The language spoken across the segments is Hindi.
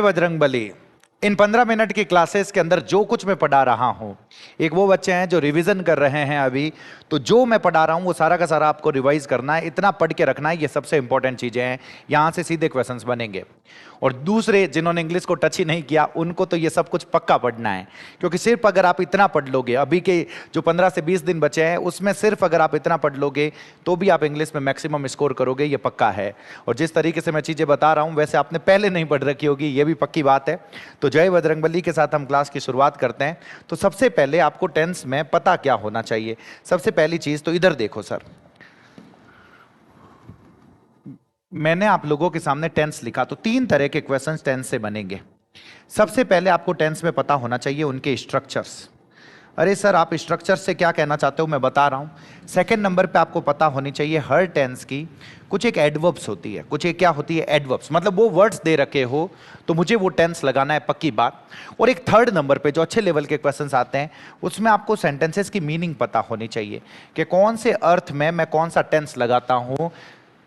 बजरंगबली। इन 15 मिनट की क्लासेस के अंदर जो कुछ मैं पढ़ा रहा हूं, एक वो बच्चे हैं जो रिवीजन कर रहे हैं अभी, तो जो मैं पढ़ा रहा हूं वो सारा का सारा आपको रिवाइज करना है, इतना पढ़ के रखना है। ये सबसे इंपॉर्टेंट चीजें हैं, यहां से सीधे क्वेश्चंस बनेंगे। और दूसरे जिन्होंने इंग्लिश को टच ही नहीं किया उनको तो ये सब कुछ पक्का पढ़ना है, क्योंकि सिर्फ अगर आप इतना पढ़ लोगे, अभी के जो 15 से 20 दिन बचे हैं उसमें सिर्फ अगर आप इतना पढ़ लोगे तो भी आप इंग्लिश में मैक्सिमम स्कोर करोगे, ये पक्का है। और जिस तरीके से मैं चीजें बता रहा हूं वैसे आपने पहले नहीं पढ़ रखी होगी, ये भी पक्की बात है। तो जय बजरंगबली के साथ हम क्लास की शुरुआत करते हैं। तो सबसे पहले आपको टेंस में पता क्या होना चाहिए, सबसे पहली चीज तो इधर देखो सर, मैंने आप लोगों के सामने टेंस लिखा, तो 3 तरह के क्वेश्चंस टेंस से बनेंगे। सबसे पहले आपको टेंस में पता होना चाहिए उनके स्ट्रक्चर्स। अरे सर आप स्ट्रक्चर से क्या कहना चाहते हो, मैं बता रहा हूं। सेकंड नंबर पे आपको पता होनी चाहिए हर टेंस की कुछ एक एडवर्ब्स होती है, कुछ एक क्या होती है, एडवर्ब्स, मतलब वो वर्ड्स दे रखे हो तो मुझे वो टेंस लगाना है, पक्की बात। और एक थर्ड नंबर पे जो अच्छे लेवल के क्वेश्चंस आते हैं उसमें आपको सेंटेंसेस की मीनिंग पता होनी चाहिए कि कौन से अर्थ में मैं कौन सा टेंस लगाता हूं।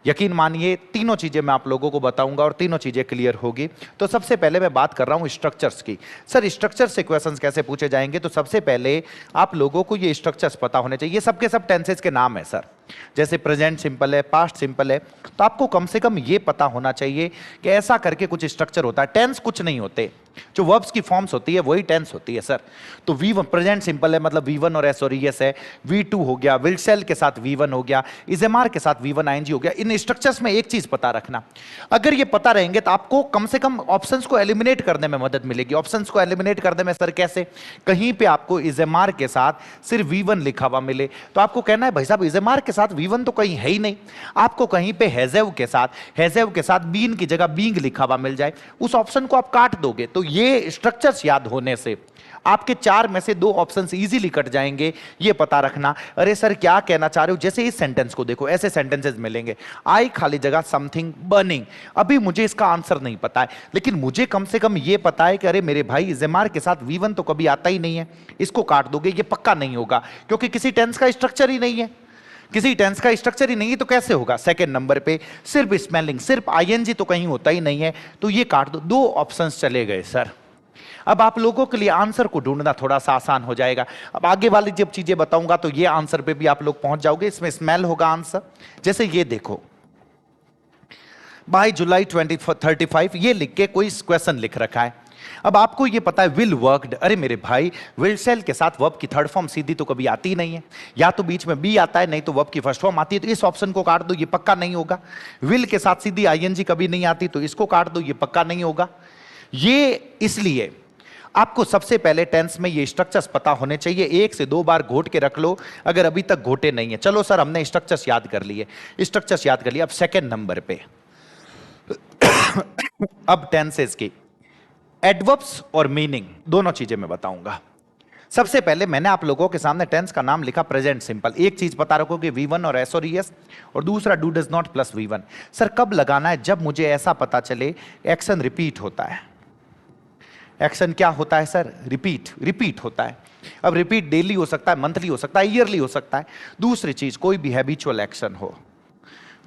यकीन मानिए तीनों चीजें मैं आप लोगों को बताऊंगा और तीनों चीजें क्लियर होगी। तो सबसे पहले मैं बात कर रहा हूं स्ट्रक्चर्स की। सर स्ट्रक्चर से क्वेश्चंस कैसे पूछे जाएंगे, तो सबसे पहले आप लोगों को ये स्ट्रक्चर्स पता होने चाहिए। ये सबके सब टेंसेस के नाम है सर, जैसे प्रेजेंट सिंपल है, पास्ट सिंपल है, तो आपको कम से कम ये पता होना चाहिए कि ऐसा करके कुछ स्ट्रक्चर होता है। टेंस कुछ नहीं होते, जो वर्ब्स की फॉर्म्स होती है वही टेंस होती है सर। तो V1 प्रेजेंट सिंपल है, मतलब V1 और S और ES है। V2 हो गया, विल सेल के साथ V1 हो गया, इजेमार के साथ V1 ING हो गया। इन स्ट्रक्चर्स में एक चीज पता रखना, अगर ये पता रहेंगे तो आपको कम से कम ऑप्शंस को एलिमिनेट करने में मदद मिलेगी। ऑप्शंस को एलिमिनेट करने में सर कैसे, कहीं पे आपको इजेमार के साथ सिर्फ V1 लिखा हुआ मिले तो आपको कहना है भाई साहब इजेमार के साथ V1 तो कहीं है ही नहीं, आपको कहीं पे हेजेव के साथ बीन की जगह बींग लिखा हुआ मिल जाए, उस ऑप्शन को आप काट दोगे। तो ये स्ट्रक्चर्स याद होने से आपके 4 में से 2 ऑप्शंस इजीली कट जाएंगे, ये पता रखना। अरे सर क्या कहना चाह रहे हो, जैसे इस सेंटेंस को देखो, ऐसे सेंटेंसेस मिलेंगे, आई खाली जगह समथिंग बर्निंग। अभी मुझे इसका आंसर नहीं पता है, लेकिन मुझे कम से कम ये पता है कि अरे मेरे भाई इजेमार के साथ V1 तो कभी आता ही नहीं है, इसको काट दोगे, ये पक्का नहीं होगा, क्योंकि किसी टेंस का स्ट्रक्चर ही नहीं है। किसी टेंस का स्ट्रक्चर ही नहीं है तो कैसे होगा। सेकंड नंबर पे सिर्फ स्मेलिंग, सिर्फ ING तो कहीं होता ही नहीं है, तो ये काट दो। 2 ऑप्शंस चले गए सर। अब आप लोगों के लिए आंसर को ढूंढना थोड़ा सा आसान हो जाएगा। अब आगे वाली जब चीजें बताऊंगा तो ये आंसर पे भी आप लोग पहुंच जाओगे। इसमें स्मेल होगा आंसर, जैसे ये देखो, बाय जुलाई 2035 ये लिख के कोई क्वेश्चन लिख रखा है। अब आपको ये पता है विल वर्कड, अरे मेरे भाई विल सेल के साथ वर्ब की थर्ड फॉर्म सीधी तो कभी आती ही नहीं है, या तो बीच में बी आता है नहीं तो वर्ब की फर्स्ट फॉर्म आती है, तो इस ऑप्शन को काट दो, ये पक्का नहीं होगा। विल के साथ सीधी ING कभी नहीं आती तो इसको काट दो, ये पक्का नहीं होगा। ये इसलिए आपको सबसे पहले टेंस में ये स्ट्रक्चर्स पता होने चाहिए। 1 से 2 बार घोट के रख लो अगर अभी तक घोटे नहीं है। चलो सर हमने स्ट्रक्चर्स याद कर लिए, स्ट्रक्चर्स याद कर लिए। अब सेकेंड नंबर पे अब टेंसेस की एडवर्ब्स और मीनिंग दोनों चीजें मैं बताऊंगा। सबसे पहले मैंने आप लोगों के सामने टेंस का नाम लिखा प्रेजेंट सिंपल। एक चीज पता रखो कि V1 और S और ES, और दूसरा do does not plus V1। Sir कब लगाना है, जब मुझे ऐसा पता चले एक्शन रिपीट होता है। एक्शन क्या होता है सर, रिपीट होता है। अब रिपीट डेली हो सकता है, मंथली हो सकता है, ईयरली हो सकता है। दूसरी चीज कोई भी हैबिचुअल एक्शन हो,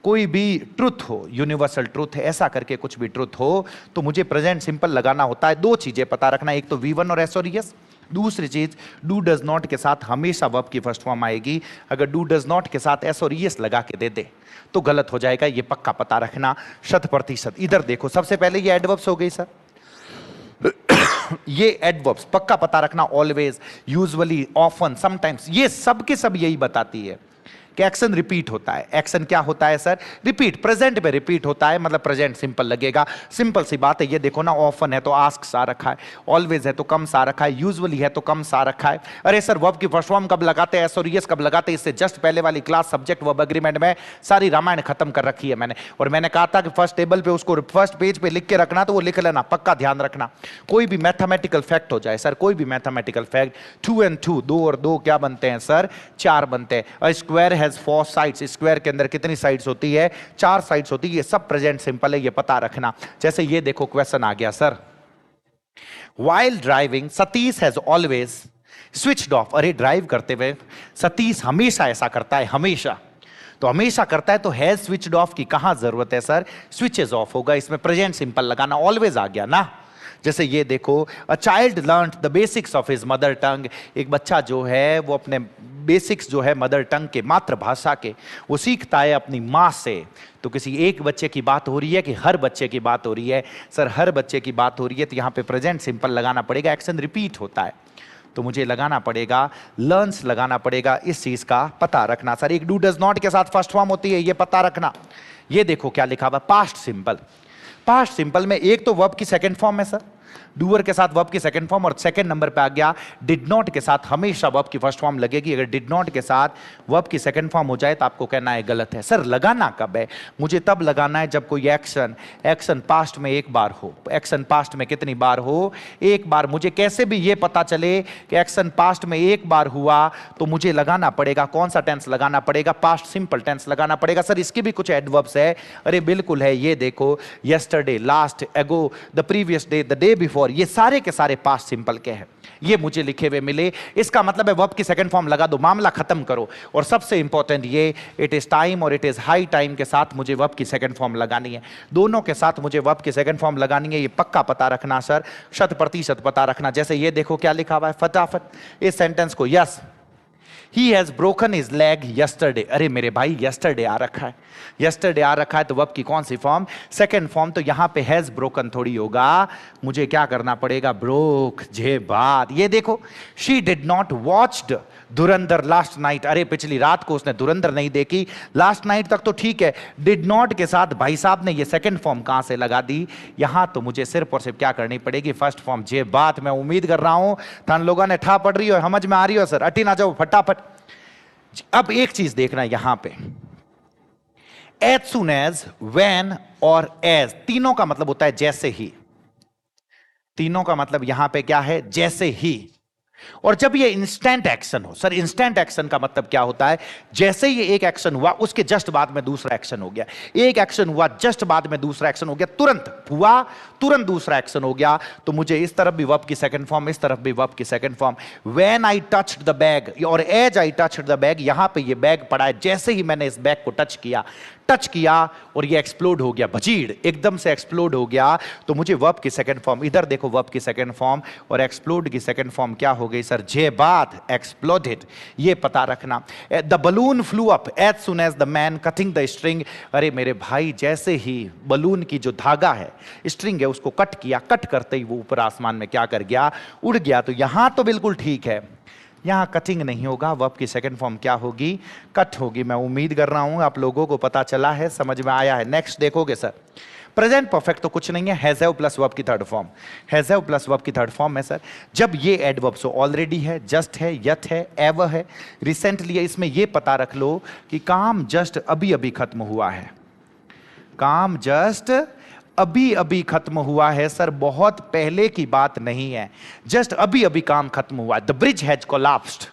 कोई भी ट्रुथ हो, यूनिवर्सल ट्रुथ है, ऐसा करके कुछ भी ट्रुथ हो तो मुझे प्रेजेंट सिंपल लगाना होता है। 2 चीजें पता रखना, एक तो V1 और S और ES, दूसरी चीज डू डज नॉट के साथ हमेशा वर्ब की फर्स्ट फॉर्म आएगी। अगर डू डज नॉट के साथ S और ES लगा के दे दे तो गलत हो जाएगा, ये पक्का पता रखना 100%। इधर देखो, सबसे पहले ये एडवर्ब्स हो गई सर, ये एडवर्ब्स पक्का पता रखना। ऑलवेज, यूजुअली, ऑफन, समटाइम्स, ये सब के सब यही बताती है कि एक्शन रिपीट होता है। एक्शन क्या होता है सर, रिपीट, प्रेजेंट में रिपीट होता है, मतलब प्रेजेंट सिंपल लगेगा। सिंपल सी बात है, ये देखो ना, ऑफन है तो आस्क सा रखा है, ऑलवेज है तो कम सा रखा है, यूजुअली है तो कम सा रखा है। अरे सर वर्ब की फर्स्ट फॉर्म कब लगाते हैं, S और ES कब लगाते हैं, इससे जस्ट पहले वाली क्लास सब्जेक्ट वर्ब एग्रीमेंट में सारी रामायण खत्म कर रखी है मैंने। और मैंने कहा था कि फर्स्ट टेबल पे उसको फर्स्ट पेज पे लिख के रखना, तो वो लिख लेना, पक्का ध्यान रखना। कोई भी मैथमेटिकल फैक्ट हो जाए सर, कोई भी मैथमेटिकल फैक्ट, 2 and 2, 2 और 2 क्या बनते हैं सर, 4 बनते हैं। A square has 4 sides, square के अंदर कितनी साइड्स होती है, 4 साइड्स होती है। ये सब प्रेजेंट सिंपल है, ये पता रखना। जैसे ये देखो क्वेश्चन आ गया sir, while driving Satish has always switched off. अरे ड्राइव करते हुए सतीश हमेशा ऐसा करता है, हमेशा, तो हमेशा करता है, तो हैज स्विच्ड ऑफ की कहां जरूरत है सर, स्विचेज ऑफ होगा। इसमें प्रेजेंट सिंपल लगाना, ऑलवेज आ गया ना। जैसे ये देखो, a child learn the basics of his mother tongue, एक बच्चा जो है वो अपने बेसिक्स जो है मदर टंग के, मातृभाषा के, वो सीखता है अपनी माँ से। तो किसी एक बच्चे की बात हो रही है कि हर बच्चे की बात हो रही है? सर हर बच्चे की बात हो रही है, तो यहाँ पे प्रेजेंट सिंपल लगाना पड़ेगा, एक्शन रिपीट होता है तो मुझे लगाना पड़ेगा लर्न्स, लगाना पड़ेगा, इस चीज का पता रखना। सर एक डू डज नॉट के साथ फर्स्ट फॉर्म होती है, ये पता रखना। ये देखो क्या लिखा हुआ, पास्ट सिंपल। पास्ट सिंपल में एक तो वर्ब की सेकंड फॉर्म है सर, डूअर के साथ वर्ब की सेकंड फॉर्म, और सेकंड नंबर पे आ गया डिड नॉट के साथ हमेशा वर्ब की फर्स्ट फॉर्म लगेगी। अगर डिड नॉट के साथ वर्ब की सेकंड फॉर्म हो जाए तो आपको कहना है गलत है। सर लगाना कब है? मुझे तब लगाना है जब कोई एक्शन पास्ट में एक बार हो। एक्शन पास्ट में कितनी बार हो? एक बार। मुझे कैसे भी ये पता चले कि एक्शन पास्ट में एक बार हुआ तो मुझे लगाना पड़ेगा कौन सा टेंस लगाना पड़ेगा? पास्ट सिंपल टेंस लगाना पड़ेगा। सर इसके भी कुछ एडवर्ब्स है। अरे बिल्कुल है, ये देखो, यस्टरडे, लास्ट, एगो, the previous day, the day before, ये सारे के सारे पास्ट सिंपल के हैं। ये मुझे लिखे हुए मिले, इसका मतलब है वर्ब की सेकंड फॉर्म लगा दो, मामला खत्म करो। और सबसे इंपॉर्टेंट ये, इट इज टाइम और इट इज हाई टाइम के साथ मुझे वर्ब की सेकंड फॉर्म लगानी है। दोनों के साथ मुझे वर्ब की सेकंड फॉर्म लगानी है, ये पक्का पता रखना सर, 100% पता रखना। जैसे ये देखो क्या लिखा हुआ है फटाफट इस सेंटेंस को, yes he has broken his leg yesterday. अरे मेरे भाई यस्टरडे आ रखा है, यस्टरडे आ रखा है तो वर्ब की कौन सी फॉर्म? Second form. तो यहां पे हैज ब्रोकन थोड़ी होगा, मुझे क्या करना पड़ेगा? ब्रोक, जे बात। ये देखो, she did not watched Dhurandhar last night. अरे पिछली रात को उसने धुरंधर नहीं देखी, लास्ट नाइट तक तो ठीक है। डिड नॉट के साथ भाई साहब ने ये सेकंड फॉर्म कहां से लगा दी? यहां तो मुझे सिर्फ और सिर्फ क्या करनी पड़ेगी? फर्स्ट फॉर्म, जे बात। मैं उम्मीद कर रहा हूं थान लोगों ने ठा पड़ रही हो, समझ में आ रही हो सर? अटी ना जाओ फटाफट। अब एक चीज देखना यहां पे, एज सुन एज, वेन और एज, तीनों का मतलब होता है जैसे ही। तीनों का मतलब यहां पे क्या है? जैसे ही। और जब ये इंस्टेंट एक्शन हो, सर इंस्टेंट एक्शन का मतलब क्या होता है? जैसे ये एक एक्शन हुआ उसके जस्ट बाद में दूसरा एक्शन हो गया, एक एक्शन हुआ जस्ट बाद में दूसरा एक्शन हो गया, तुरंत हुआ तुरंत दूसरा एक्शन हो गया। तो मुझे इस तरफ भी वर्ब की सेकंड फॉर्म, इस तरफ भी वर्ब की second form. When I touched the bag और as I touched the bag, यहां पे ये बैग पड़ा है, जैसे ही मैंने इस बैग को टच किया और ये एक्सप्लोड हो गया, भजीड़ एकदम से एक्सप्लोड हो गया, तो मुझे वर्ब की सेकंड फॉर्म, इधर देखो वर्ब की सेकंड फॉर्म और एक्सप्लोड की सेकंड फॉर्म क्या हो गई सर? जे बात, एक्सप्लोडेड। ये पता रखना। The balloon flew up as soon as the man cutting the string. अरे मेरे भाई जैसे ही बलून की जो धागा है, स्ट्रिंग है, उसको कट किया, कट करते ही वो ऊपर आसमान में क्या कर गया? उड़ गया। तो यहां तो बिल्कुल ठीक है, यहां कटिंग नहीं होगा, वर्ब की सेकंड फॉर्म क्या होगी? कट होगी। मैं उम्मीद कर रहा हूं आप लोगों को पता चला है, समझ में आया है। नेक्स्ट देखोगे सर, प्रेजेंट परफेक्ट तो कुछ नहीं है, हैज हैव प्लस वर्ब की third form. Has have plus verb की थर्ड फॉर्म है सर, जब ये एडवर्ब्स हो, ऑलरेडी है, जस्ट है, यत है, एवर है, रिसेंटली है। इसमें ये पता रख लो कि काम जस्ट अभी अभी खत्म हुआ है, काम जस्ट अभी अभी खत्म हुआ है सर, बहुत पहले की बात नहीं है, जस्ट अभी अभी काम खत्म हुआ है। द ब्रिज हैज कोलैप्स्ड,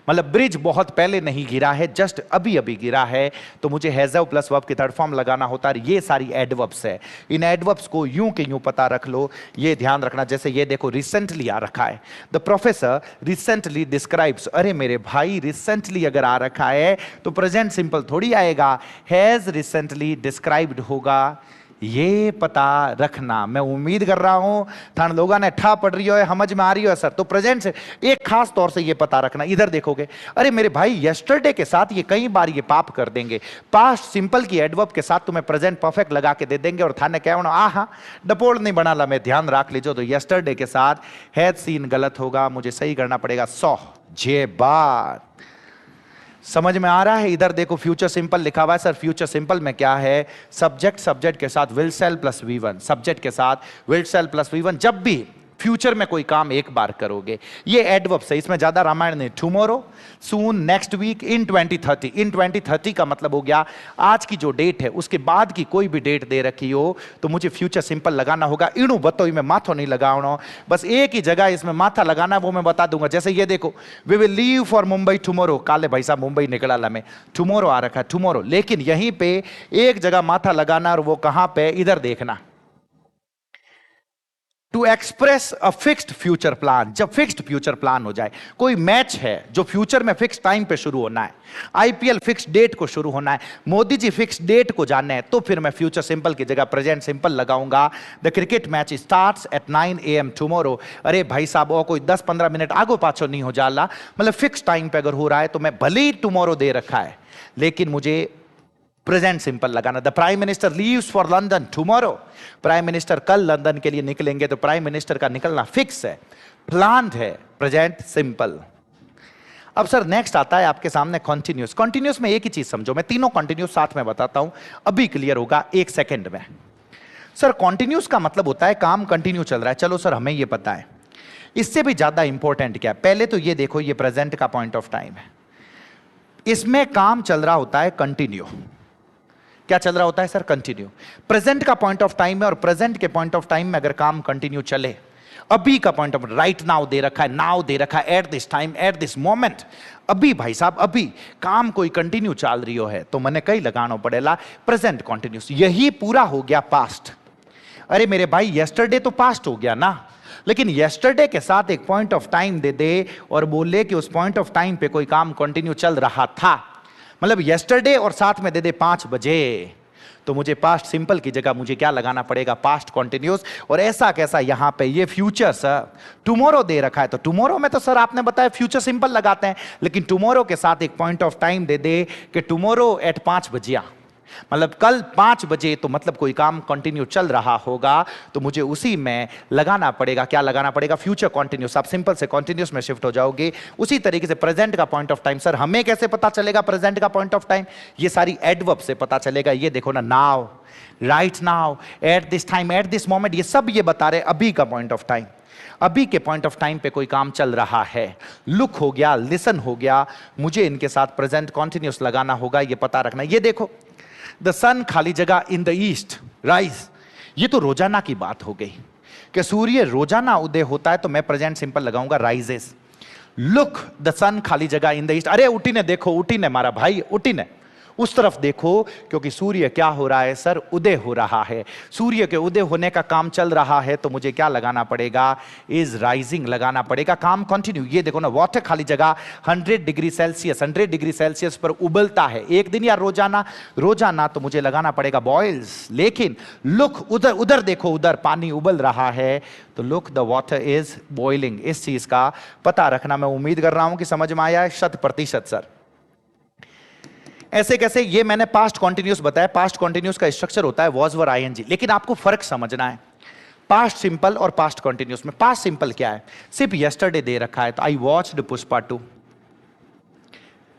मतलब ब्रिज बहुत पहले नहीं गिरा है, जस्ट अभी अभी गिरा है। तो मुझे हैज हैव प्लस वर्ब की थर्ड फॉर्म लगाना होता है। ये सारी एडवर्ब्स है, इन एडवर्ब्स को यूं के यूं पता रख लो, ये ध्यान रखना। जैसे ये देखो, रिसेंटली आ रखा है, द प्रोफेसर रिसेंटली डिस्क्राइब्स। अरे मेरे भाई रिसेंटली अगर आ रखा है तो प्रेजेंट सिंपल थोड़ी आएगा, हैज रिसेंटली डिस्क्राइब्ड होगा, ये पता रखना। मैं उम्मीद कर रहा हूं थान लोगों ने ठा पड़ रही हो, समझ में आ रही हो सर? तो प्रेजेंट से एक खास तौर से ये पता रखना। इधर देखोगे, अरे मेरे भाई यस्टरडे के साथ ये कई बार ये पाप कर देंगे, पास्ट सिंपल की एडवर्ब के साथ तुम्हें प्रेजेंट परफेक्ट लगा के दे देंगे और थाने क्या होना, आहा डपोड़ नहीं बना ला, मैं ध्यान रख लीजिए। तो यस्टरडे के साथ हैज सीन गलत होगा, मुझे सही करना पड़ेगा सॉ, जे बार। समझ में आ रहा है? इधर देखो फ्यूचर सिंपल लिखा हुआ है सर, फ्यूचर सिंपल में क्या है? सब्जेक्ट, सब्जेक्ट के साथ will sell plus V1, subject के साथ विल सेल प्लस V1। जब भी फ्यूचर में कोई काम एक बार करोगे, ये एडवर्ब्स है, इसमें ज्यादा रामायण नहीं। टुमारो, सून, नेक्स्ट वीक, इन 2030। इन 2030 का मतलब हो गया आज की जो डेट है उसके बाद की कोई भी डेट दे रखी हो तो मुझे फ्यूचर सिंपल लगाना होगा। इणु बतो में माथो नहीं लगाना, बस एक ही जगह इसमें माथा लगाना, वो मैं बता दूंगा। जैसे ये देखो, we will leave for Mumbai tomorrow, काले भाई साहब मुंबई निकला ला में, टुमारो आ रखा है, टुमारो। लेकिन यहीं पे एक जगह माथा लगाना, और वो कहां पे? इधर देखना, to express a fixed future plan. जब फिक्स्ड फ्यूचर प्लान हो जाए, कोई मैच है जो फ्यूचर में फिक्स टाइम पे शुरू होना है, आईपीएल फिक्स डेट को शुरू होना है, मोदी जी फिक्स डेट को जानना है, तो फिर मैं फ्यूचर सिंपल की जगह प्रेजेंट सिंपल लगाऊंगा। The cricket match starts at 9 AM tomorrow. अरे भाई साहब, और कोई 10-15 मिनट आगो पाछो नहीं हो जाला, मतलब फिक्स टाइम पे अगर हो रहा है तो मैं भले ही टुमारो दे रखा है लेकिन मुझे प्रेजेंट सिंपल लगाना। The prime minister leaves for London tomorrow. Prime minister कल लंदन के लिए निकलेंगे, तो प्राइम मिनिस्टर का निकलना फिक्स है, प्लान्ड है, प्रेजेंट सिंपल। अब सर नेक्स्ट आता है आपके सामने कॉन्टिन्यूस। कॉन्टिन्यूस में एक ही चीज समझो, मैं तीनों कॉन्टिन्यूस साथ में बताता हूं, अभी क्लियर होगा 1 सेकेंड में। सर कॉन्टिन्यूस का मतलब होता है काम कंटिन्यू चल रहा है। चलो सर हमें यह पता है, इससे भी ज्यादा इंपॉर्टेंट क्या है, पहले तो ये देखो, ये प्रेजेंट का पॉइंट ऑफ टाइम है, इसमें काम चल रहा होता है कंटिन्यू। क्या चल रहा होता है सर? कंटिन्यू। प्रेजेंट का पॉइंट ऑफ टाइम है और प्रेजेंट के पॉइंट ऑफ टाइम में अगर काम कंटिन्यू चले, अभी का point of right now they रखा है, नाउ दे रखा है, at this time, at this moment, अभी भाई साहब अभी काम कोई कंटिन्यू चल रही हो है तो मैंने कई लगाना पड़ेगा प्रेजेंट कंटिन्यूस। यही पूरा हो गया पास्ट। अरे मेरे भाई यस्टरडे तो पास्ट हो गया ना, लेकिन यस्टरडे के साथ एक पॉइंट ऑफ टाइम दे दे और बोले कि उस पॉइंट ऑफ टाइम पे कोई काम कंटिन्यू चल रहा था, मतलब यस्टरडे और साथ में दे दे 5 बजे, तो मुझे पास्ट सिंपल की जगह मुझे क्या लगाना पड़ेगा? Past continuous. और ऐसा कैसा यहां पे ये फ्यूचर सर टुमारो दे रखा है, तो टुमारो में तो सर आपने बताया फ्यूचर सिंपल लगाते हैं, लेकिन टुमारो के साथ एक पॉइंट ऑफ टाइम दे दे कि टुमारो एट 5 बजे, मतलब कल 5 बजे, तो मतलब कोई काम कंटिन्यू चल रहा होगा, तो मुझे उसी में लगाना पड़ेगा, क्या लगाना पड़ेगा? Future continuous. आप सिंपल से कंटिन्यूस में शिफ्ट हो जाओगे। उसी तरीके से प्रेजेंट का पॉइंट ऑफ टाइम, सर हमें कैसे पता चलेगा प्रेजेंट का पॉइंट ऑफ टाइम? ये सारी एडवर्ब से पता चलेगा। ये देखो ना, now, right now, at this time, at this moment, ये सब ये बता रहे अभी का पॉइंट ऑफ टाइम। अभी के पॉइंट ऑफ टाइम पे कोई काम चल रहा है। लुक हो गया, लिसन हो गया, मुझे इनके साथ प्रेजेंट कंटिन्यूस लगाना होगा, ये पता रखना। ये देखो, द सन खाली जगह इन द ईस्ट राइज, ये तो रोजाना की बात हो गई कि सूर्य रोजाना उदय होता है, तो मैं प्रेजेंट सिंपल लगाऊंगा राइजेस। लुक द सन खाली जगह इन द ईस्ट, अरे उठी ने देखो, उठी ने मारा भाई, उठी ने उस तरफ देखो, क्योंकि सूर्य क्या हो रहा है सर? उदय हो रहा है। सूर्य के उदय होने का काम चल रहा है, तो मुझे क्या लगाना पड़ेगा? इज राइजिंग लगाना पड़ेगा, काम कंटिन्यू। ये देखो ना, वाटर खाली जगह 100 डिग्री सेल्सियस, 100 डिग्री सेल्सियस पर उबलता है, एक दिन या रोजाना? रोजाना, तो मुझे लगाना पड़ेगा बॉइल्स। लेकिन लुक उधर, उधर देखो, उधर पानी उबल रहा है, तो look the water is boiling. इस चीज का पता रखना। मैं उम्मीद कर रहा हूं कि समझ में आया है 100% सर। ऐसे कैसे? ये मैंने पास्ट कॉन्टिन्यूस बताया। पास्ट कॉन्टिन्यूस का स्ट्रक्चर होता है वॉज वर आईएनजी, लेकिन आपको फर्क समझना है पास्ट सिंपल और पास्ट कॉन्टिन्यूस में। पास्ट सिंपल क्या है? सिर्फ यस्टरडे दे रखा है, तो I watched Pushpa 2।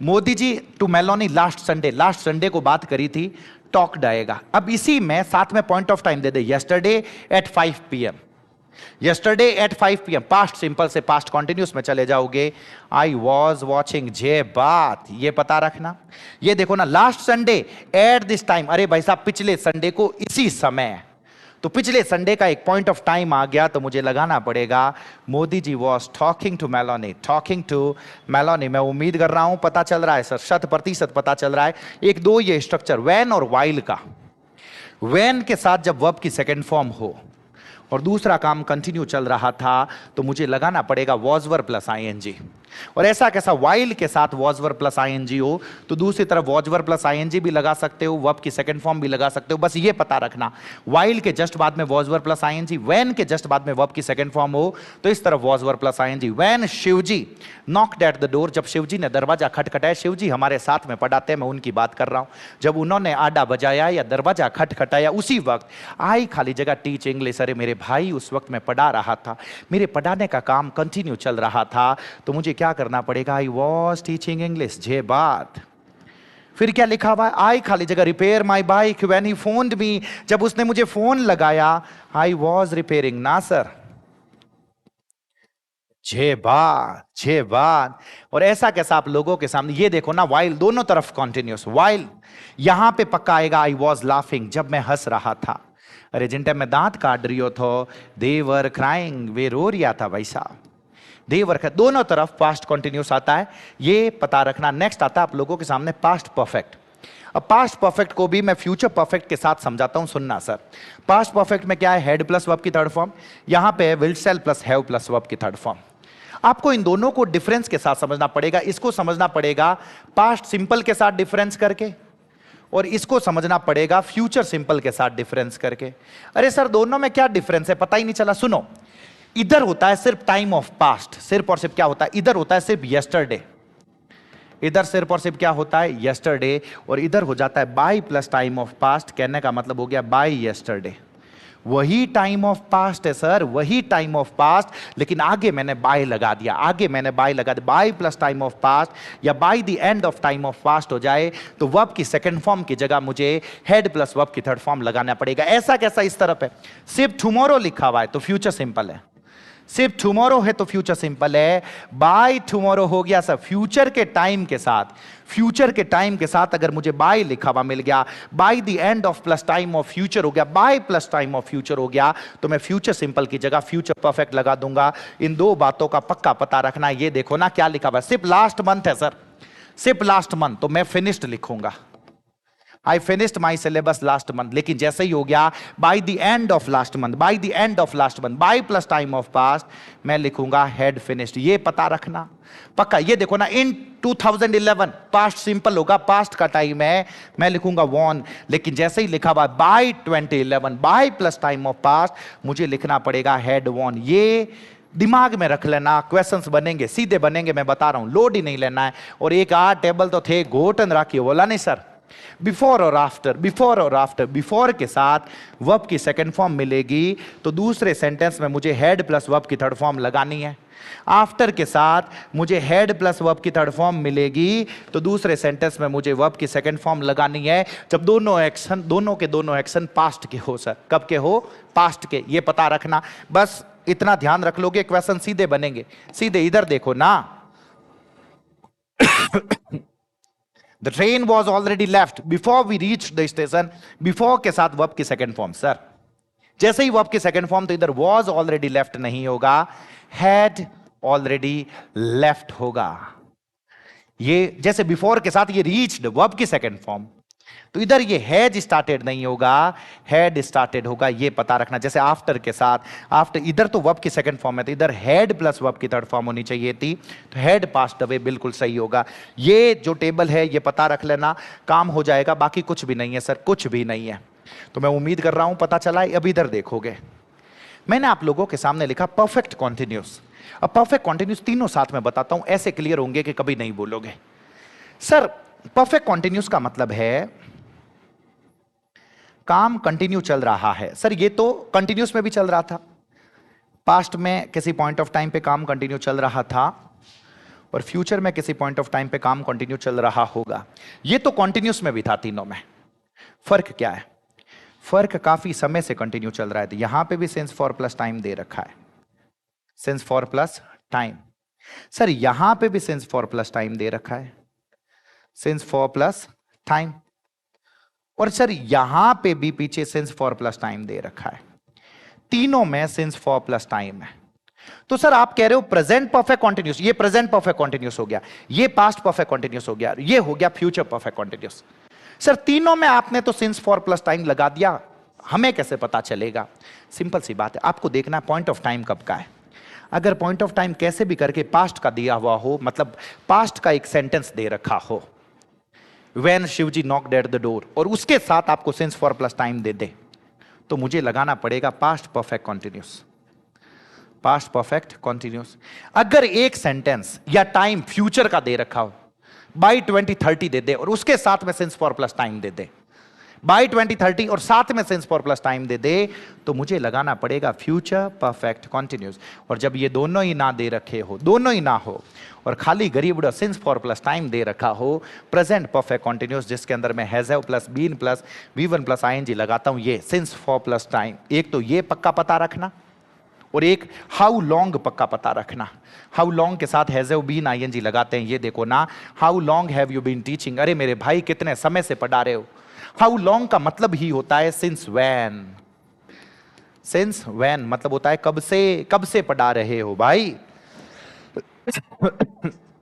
Modi ji to Meloni last Sunday, last Sunday को बात करी थी, टॉक्ड आएगा। अब इसी में साथ में point of time they they, yesterday at 5 PM, yesterday at 5 PM। Past simple से पास्ट कॉन्टिन्यूस में चले जाओगे, आई वॉज वॉचिंग, जे बात, ये पता रखना। ये देखो ना, last Sunday at this time, अरे भाई साहब पिछले संडे को इसी समय, तो पिछले संडे का एक पॉइंट ऑफ टाइम आ गया, तो मुझे लगाना पड़ेगा Modi ji was talking to Meloni, talking to Meloni. मैं उम्मीद कर रहा हूं पता चल रहा है सर, 100% पता चल रहा है। एक दो ये स्ट्रक्चर वैन और वाइल का, वैन के साथ जब वर्ब की सेकेंड फॉर्म हो और दूसरा काम कंटिन्यू चल रहा था, तो मुझे लगाना पड़ेगा वॉज वर प्लस आईएनजी। और ऐसा कैसा? वाइल के साथ वॉज वर प्लस आईएनजी हो, तो दूसरी तरफ वॉज वर प्लस आईएनजी भी लगा सकते हो, वर्ब की सेकंड फॉर्म भी लगा सकते हो। बस ये पता रखना, वाइल के जस्ट बाद में was were plus ING, when के जस्ट बाद में वर्ब की सेकंड फॉर्म हो, तो इस तरफ was were plus ING. When Shivji knocked at the door, जब शिवजी ने दरवाजा खटखटाया, शिवजी हमारे साथ में पढ़ाते हैं, मैं उनकी बात कर रहा हूं, जब उन्होंने आडा बजाया या दरवाजा खटखटाया, उसी वक्त आई खाली जगह टीच इंग्लिश। अरे मेरे भाई उस वक्त मैं पढ़ा रहा था, मेरे पढ़ाने का काम कंटिन्यू चल रहा था, तो मुझे क्या करना पड़ेगा? आई वॉज टीचिंग इंग्लिश, जे बात। फिर क्या लिखा हुआ है? आई खाली जगह repair my bike when he phoned me, जब उसने मुझे फोन लगाया, आई वॉज रिपेयरिंग, ना सर, जे बात, जे बात। और ऐसा कैसा आप लोगों के सामने, ये देखो ना, वाइल दोनों तरफ कॉन्टिन्यूस, वाइल यहां पे पक्का आएगा आई वॉज लाफिंग, जब मैं हंस रहा था। अरे जिन टाइम मैं दांत काट रही हो तो दे वर क्राइंग, वे रो रिया था भाई साहब। दे वर, दोनों तरफ पास्ट कॉन्टिन्यूस आता है, ये पता रखना। नेक्स्ट आता है आप लोगों के सामने पास्ट परफेक्ट। अब पास्ट परफेक्ट को भी मैं फ्यूचर परफेक्ट के साथ समझाता हूं, सुनना सर। पास्ट परफेक्ट में क्या है? हैड प्लस वर्ब की थर्ड फॉर्म, यहां पे will shall plus have plus verb की थर्ड फॉर्म। आपको इन दोनों को डिफरेंस के साथ समझना पड़ेगा। इसको समझना पड़ेगा पास्ट सिंपल के साथ डिफरेंस करके, और इसको समझना पड़ेगा फ्यूचर सिंपल के साथ डिफरेंस करके। अरे सर दोनों में क्या डिफरेंस है, पता ही नहीं चला। सुनो, इधर होता है सिर्फ टाइम ऑफ पास्ट, सिर्फ और सिर्फ क्या होता है, इधर होता है सिर्फ यस्टरडे, इधर सिर्फ और सिर्फ क्या होता है, यस्टरडे, और इधर हो जाता है by plus time of past. कहने का मतलब हो गया बाय यस्टरडे। वही टाइम ऑफ पास्ट है सर, वही टाइम ऑफ पास्ट, लेकिन आगे मैंने बाय लगा दिया, आगे मैंने बाय लगा दिया। By plus time of past या by the end of time of past हो जाए तो वर्ब की सेकंड फॉर्म की जगह मुझे हैड प्लस वर्ब की थर्ड फॉर्म लगाना पड़ेगा। ऐसा कैसा? इस तरफ है, सिर्फ टुमारो लिखा हुआ है तो फ्यूचर सिंपल है, सिर्फ टुमारो है तो फ्यूचर सिंपल है। बाय टुमारो हो गया सर फ्यूचर के टाइम के साथ, फ्यूचर के टाइम के साथ अगर मुझे बाय लिखा हुआ मिल गया, by the end of plus time of future हो गया, by plus time of future हो गया, तो मैं फ्यूचर सिंपल की जगह फ्यूचर परफेक्ट लगा दूंगा। इन दो बातों का पक्का पता रखना। ये देखो ना क्या लिखा हुआ है, सिर्फ लास्ट मंथ है सर, सिर्फ लास्ट मंथ, तो मैं फिनिश्ड लिखूंगा, I finished my syllabus last month. लेकिन जैसे ही हो गया by the end of last month, by the end of last month, by plus time of past, मैं लिखूंगा हैड फिनिश्ड। ये पता रखना पक्का। ये देखो ना, इन 2011 पास्ट सिंपल होगा, पास्ट का टाइम है, मैं लिखूंगा वॉन। लेकिन जैसे ही लिखा हुआ by 2011, by plus time of past, मुझे लिखना पड़ेगा हैड वॉन। ये दिमाग में रख लेना, क्वेश्चंस बनेंगे, सीधे बनेंगे, मैं बता रहा हूं, लोड ही नहीं लेना है। और एक आध टेबल तो थे, घोटन राखी, बोला नहीं सर, बिफोर और आफ्टर, बिफोर और आफ्टर। बिफोर के साथ वर्ब की सेकंड फॉर्म मिलेगी तो दूसरे सेंटेंस में मुझे हैड प्लस वर्ब की थर्ड फॉर्म लगानी है। आफ्टर के साथ मुझे हैड प्लस वर्ब की थर्ड फॉर्म मिलेगी तो दूसरे सेंटेंस में मुझे वर्ब की सेकंड फॉर्म लगानी है, जब दोनों एक्शन, दोनों एक्शन पास्ट के हो सर। कब के हो? पास्ट के। ये पता रखना, बस इतना ध्यान रख लोगे, क्वेश्चन सीधे बनेंगे। सीधे इधर देखो ना, The train was already left before we reached the station. Before के साथ वर्ब की सेकंड फॉर्म सर। जैसे ही वर्ब की सेकंड फॉर्म, तो इधर was already left नहीं होगा, had already left होगा। ये जैसे बिफोर के साथ ये reached वर्ब की सेकंड फॉर्म, तो इधर ये हैज स्टार्टेड नहीं होगा, हैड स्टार्टेड होगा। ये पता रखना। जैसे आफ्टर के साथ, आफ्टर इधर तो वर्ब की सेकंड फॉर्म है, तो इधर हैड प्लस वर्ब की थर्ड फॉर्म होनी चाहिए थी, तो हैड पास्ड अवे बिल्कुल सही होगा। ये जो टेबल है ये पता रख लेना, काम हो जाएगा। बाकी कुछ भी नहीं है सर, कुछ भी नहीं है। तो मैं उम्मीद कर रहा हूं पता चला है। अब इधर देखोगे, मैंने आप लोगों के सामने लिखा परफेक्ट कॉन्टिन्यूस। अब परफेक्ट कॉन्टिन्यूस तीनों साथ में बताता हूं, ऐसे क्लियर होंगे कि कभी नहीं बोलोगे। सर परफेक्ट कॉन्टिन्यूस का मतलब है काम कंटिन्यू चल रहा है। सर ये तो कंटिन्यूस में भी चल रहा था, पास्ट में किसी पॉइंट ऑफ टाइम पे काम कंटिन्यू चल रहा था, और फ्यूचर में किसी पॉइंट ऑफ टाइम पे काम कंटिन्यू चल रहा होगा। ये तो कंटिन्यूस में भी था तीनों में। फर्क क्या है? फर्क काफी समय से कंटिन्यू चल रहा है। तो यहां पे भी सिंस फॉर प्लस टाइम दे रखा है, since for plus time. Sir यहां पे भी सिंस फॉर प्लस टाइम दे रखा है, सिंस फॉर प्लस टाइम। और सर यहां पे भी पीछे सिंस फॉर प्लस टाइम दे रखा है। तीनों में सिंस फॉर प्लस टाइम है। तो सर आप कह रहे हो प्रेजेंट परफेक्ट कॉन्टिन्यूस, ये प्रेजेंट परफेक्ट कॉन्टिन्यूस हो गया, ये पास्ट परफेक्ट कॉन्टिन्यूस हो गया, ये हो गया फ्यूचर परफेक्ट कॉन्टिन्यूस। सर तीनों में आपने तो सिंस फॉर प्लस टाइम लगा दिया, हमें कैसे पता चलेगा? सिंपल सी बात है, आपको देखना है पॉइंट ऑफ टाइम कब का है। अगर पॉइंट ऑफ टाइम कैसे भी करके पास्ट का दिया हुआ हो, मतलब पास्ट का एक सेंटेंस दे रखा हो, When Shivji knocked at the door, और उसके साथ आपको सिंस फॉर प्लस टाइम दे दे, तो मुझे लगाना पड़ेगा past perfect continuous, past perfect continuous. अगर एक सेंटेंस या टाइम फ्यूचर का दे रखा हो, बाई 2030 दे दे और उसके साथ में since for plus time they they, by 2030 और साथ में सिंस फॉर प्लस टाइम दे दे, तो मुझे लगाना पड़ेगा फ्यूचर परफेक्ट कॉन्टिन्यूस। और जब ये दोनों ही ना दे रखे हो, दोनों ही ना हो, और खाली गरीब सिंस फॉर प्लस टाइम दे रखा हो, प्रेजेंट परफेक्ट कॉन्टिन्यूस जिसके अंदर मैं has have plus been plus V one plus ING लगाता हूं, ये सिंस फॉर प्लस टाइम। एक तो ये पक्का पता रखना, और एक हाउ लॉन्ग पक्का पता रखना। हाउ लॉन्ग के साथ हैज हैव बीन आईएनजी लगाते हैं। ये देखो ना, how long have you been teaching, अरे मेरे भाई कितने समय से पढ़ा रहे हो। हाउ लॉन्ग का मतलब ही होता है सिंस व्हेन, सिंस व्हेन मतलब होता है कब से पढ़ा रहे हो भाई।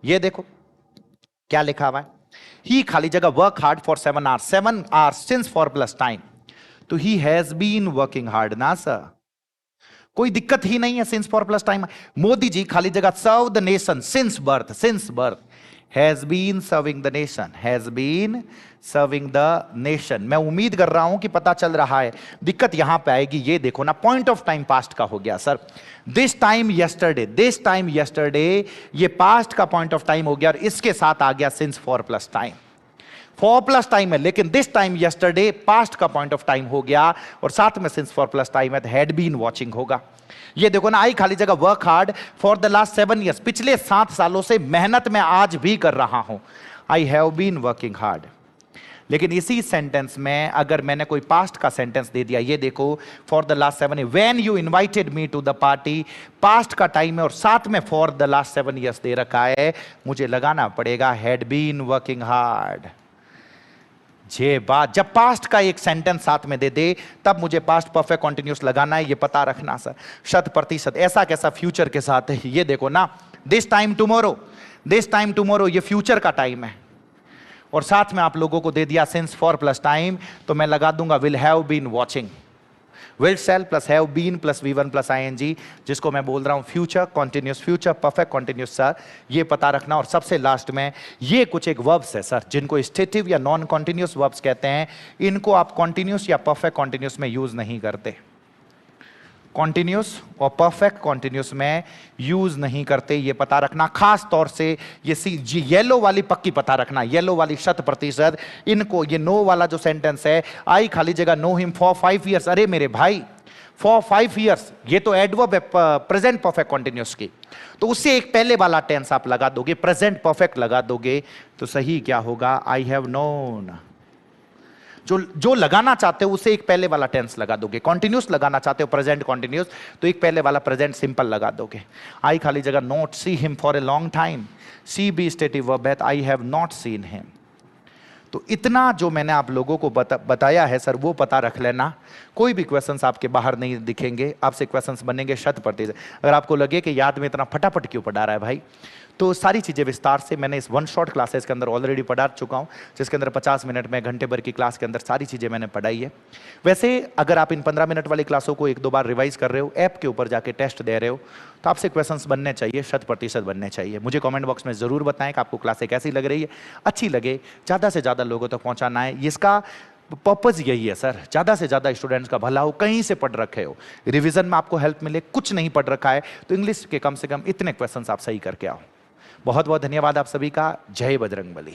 ये देखो क्या लिखा हुआ है, ही खाली जगह work hard for 7 hours since for plus time, तो he has been working hard ना सर, कोई दिक्कत ही नहीं है since for plus time. Modi ji खाली जगह serve the nation since birth has been serving the nation, has been serving the nation. मैं उम्मीद कर रहा हूं कि पता चल रहा है। दिक्कत यहां पे आएगी, ये देखो ना, पॉइंट ऑफ टाइम पास्ट का हो गया सर, दिस टाइम यस्टरडे, ये पास्ट का पॉइंट ऑफ टाइम हो गया और इसके साथ आ गया since for plus time. For plus time है लेकिन दिस टाइम यस्टरडे पास्ट का पॉइंट ऑफ टाइम हो गया और साथ में सिंस फॉर प्लस टाइम है तो हैड बीन वॉचिंग होगा। ये देखो ना, आई खाली जगह work hard for the last 7 years, पिछले 7 सालों से मेहनत में आज भी कर रहा हूं, I have been working hard. लेकिन इसी सेंटेंस में अगर मैंने कोई पास्ट का सेंटेंस दे दिया, ये देखो, for the last 7 years, when you invited me to the party, past का टाइम है और साथ में फॉर द लास्ट 7 years दे रखा है, मुझे लगाना पड़ेगा हैड बीन वर्किंग हार्ड। ये बात, जब पास्ट का एक सेंटेंस साथ में दे दे तब मुझे पास्ट परफेक्ट कंटिन्यूअस लगाना है, ये पता रखना सर। 100%, ऐसा कैसा फ्यूचर के साथ है, ये देखो ना, दिस टाइम टुमारो, ये फ्यूचर का टाइम है और साथ में आप लोगों को दे दिया सिंस फॉर प्लस टाइम, तो मैं लगा दूंगा will have been watching, will shall plus have been plus V1 plus ING, जिसको मैं बोल रहा हूं future continuous, future perfect continuous sir, ये पता रखना। और सबसे लास्ट में ये कुछ एक वर्ब्स है सर जिनको स्टेटिव या नॉन कॉन्टिन्यूस वर्ब्स कहते हैं, इनको आप कॉन्टिन्यूस या परफेक्ट कॉन्टिन्यूस में यूज नहीं करते, कॉन्टिन्यूस और परफेक्ट कॉन्टिन्यूस में यूज नहीं करते, ये पता रखना। खास तौर से ये येलो वाली पक्की पता रखना, येलो वाली 100%, इनको, ये नो वाला जो सेंटेंस है, आई खाली जगह नो हिम फॉर 5 years, अरे मेरे भाई फॉर 5 years, ये तो एडवर्ब है प्रेजेंट परफेक्ट कॉन्टिन्यूस की, तो उससे एक पहले वाला टेंस आप लगा दोगे, प्रेजेंट परफेक्ट लगा दोगे, तो सही क्या होगा, आई हैव नोन। जो लगाना चाहते हो उसे एक पहले वाला टेंस लगा दोगे, कॉन्टिन्यूस लगाना चाहते हो प्रेजेंट कॉन्टिन्यूस, तो एक पहले वाला प्रेजेंट सिंपल लगा दोगे। आई खाली जगह not see him for a long time, see be stative verb है, I have not seen him. तो इतना जो मैंने आप लोगों को बताया है सर, वो पता रख लेना। कोई भी क्वेश्चंस आपके बाहर नहीं दिखेंगे, आपसे क्वेश्चंस बनेंगे 100%। अगर आपको लगे कि याद में इतना फटाफट क्यों पढ़ा रहा है भाई, तो सारी चीज़ें विस्तार से मैंने इस 1 शॉट क्लासेस के अंदर ऑलरेडी पढ़ा चुका हूँ, जिसके अंदर 50 मिनट में, घंटे भर की क्लास के अंदर सारी चीज़ें मैंने पढ़ाई है। वैसे अगर आप इन 15 मिनट वाली क्लासों को 1-2 बार रिवाइज कर रहे हो, ऐप के ऊपर जाके टेस्ट दे रहे हो, तो आपसे क्वेश्चंस बनने चाहिए, 100% बनने चाहिए। मुझे कमेंट बॉक्स में ज़रूर बताएं कि आपको क्लासें कैसी लग रही है। अच्छी लगे ज़्यादा से ज़्यादा लोगों तक पहुँचाना है, इसका पर्पज़ यही है सर, ज़्यादा से ज़्यादा स्टूडेंट्स का भला हो। कहीं से पढ़ रखे हो, रिवीजन में आपको हेल्प मिले, कुछ नहीं पढ़ रखा है तो इंग्लिश के कम से कम इतने क्वेश्चंस आप सही करके आओ। बहुत बहुत धन्यवाद आप सभी का। जय बजरंगबली।